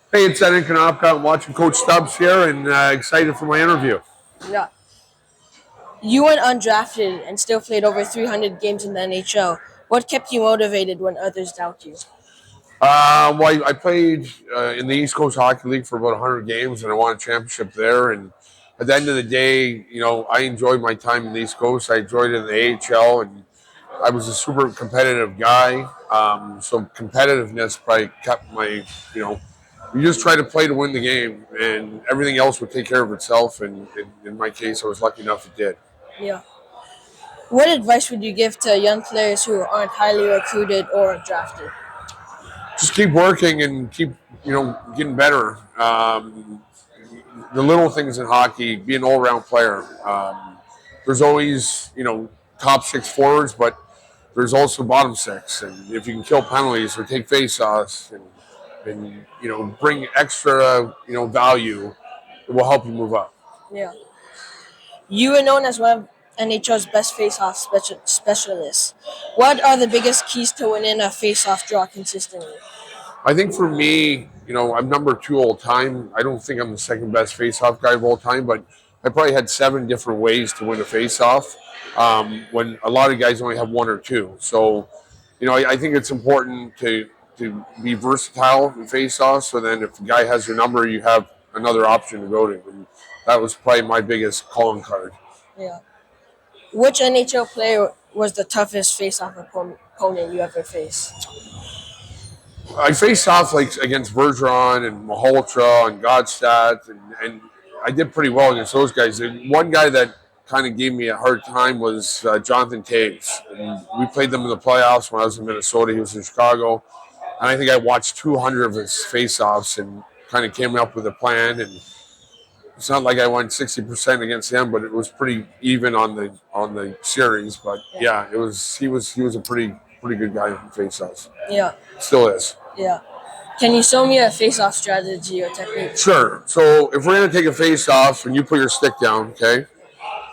Hey, it's Zenon Konopka. I'm watching Coach Stubbs here and excited for my interview. Yeah. You went undrafted and still played over 300 games in the NHL. What kept you motivated when others doubt you? I played in the East Coast Hockey League for about 100 games and I won a championship there. And at the end of the day, I enjoyed my time in the East Coast. I enjoyed it in the AHL and I was a super competitive guy. So competitiveness probably kept you just try to play to win the game and everything else would take care of itself. And in my case, I was lucky enough it did. Yeah. What advice would you give to young players who aren't highly recruited or drafted? Just keep working and keep getting better. The little things in hockey, be an all-around player. There's always top six forwards, but there's also bottom six, and if you can kill penalties or take faceoffs and bring extra value, it will help you move up. Yeah. You were known as one of NHL's best face-off specialists. What are the biggest keys to winning a face-off draw consistently? I think for me, I'm number two all time. I don't think I'm the second best face-off guy of all time, but I probably had 7 different ways to win a face-off when a lot of guys only have one or two. So, I think it's important to be versatile in face-offs. So then, if the guy has your number, you have another option to go to. And that was probably my biggest calling card. Yeah. Which NHL player was the toughest face-off opponent you ever faced? I faced off like against Bergeron and Maholtra and Godstad, and I did pretty well against those guys. And one guy that kind of gave me a hard time was Jonathan Taves. And we played them in the playoffs when I was in Minnesota. He was in Chicago, and I think I watched 200 of his face-offs and kind of came up with a plan. And it's not like I won 60% against him, but it was pretty even on the series. But yeah, he was a pretty good guy in face-offs. Yeah. Still is. Yeah. Can you show me a face-off strategy or technique? Sure. So if we're going to take a face off and you put your stick down, okay,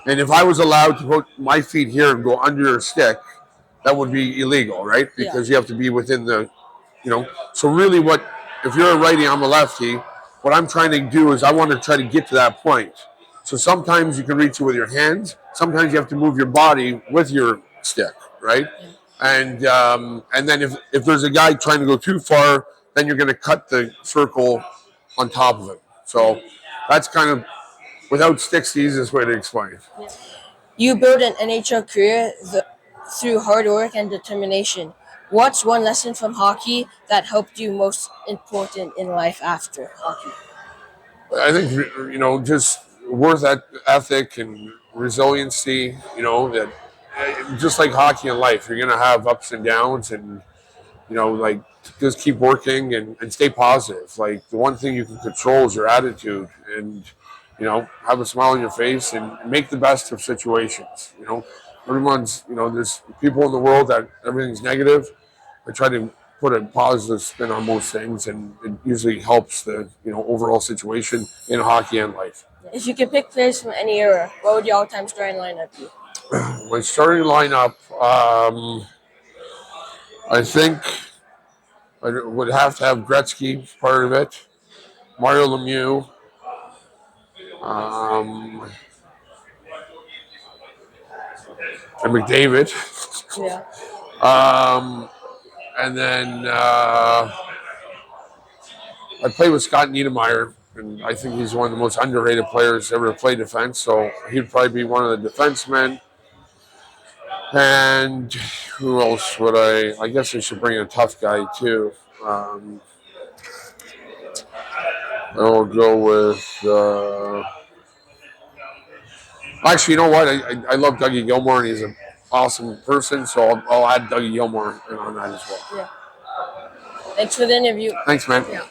and if I was allowed to put my feet here and go under your stick, that would be illegal, right? Because you have to be within So really, if you're a righty, I'm a lefty. What I'm trying to do is I want to try to get to that point. So sometimes you can reach it with your hands. Sometimes you have to move your body with your stick, right? And then if there's a guy trying to go too far, then you're going to cut the circle on top of it. So that's kind of, without sticks, the easiest way to explain. You built an NHL career through hard work and determination. What's one lesson from hockey that helped you most important in life after hockey? I think just ethic and resiliency. That just like hockey and life, you're gonna have ups and downs, and like just keep working and stay positive. Like the one thing you can control is your attitude, and have a smile on your face and make the best of situations. Everyone's there's people in the world that everything's negative. I try to put a positive spin on most things, and it usually helps the overall situation in hockey and life. If you could pick players from any era, what would your all-time starting lineup be? My starting lineup, I think I would have to have Gretzky part of it, Mario Lemieux, and McDavid. Yeah. And then I played with Scott Niedermayer, and I think he's one of the most underrated players ever to play defense. So he'd probably be one of the defensemen. And who else would I? I guess I should bring a tough guy too. I'll go with. Actually, you know what? I love Dougie Gilmour, and he's an awesome person. So I'll add Dougie Gilmour on that as well. Yeah. Thanks for the interview. Thanks, man. Yeah.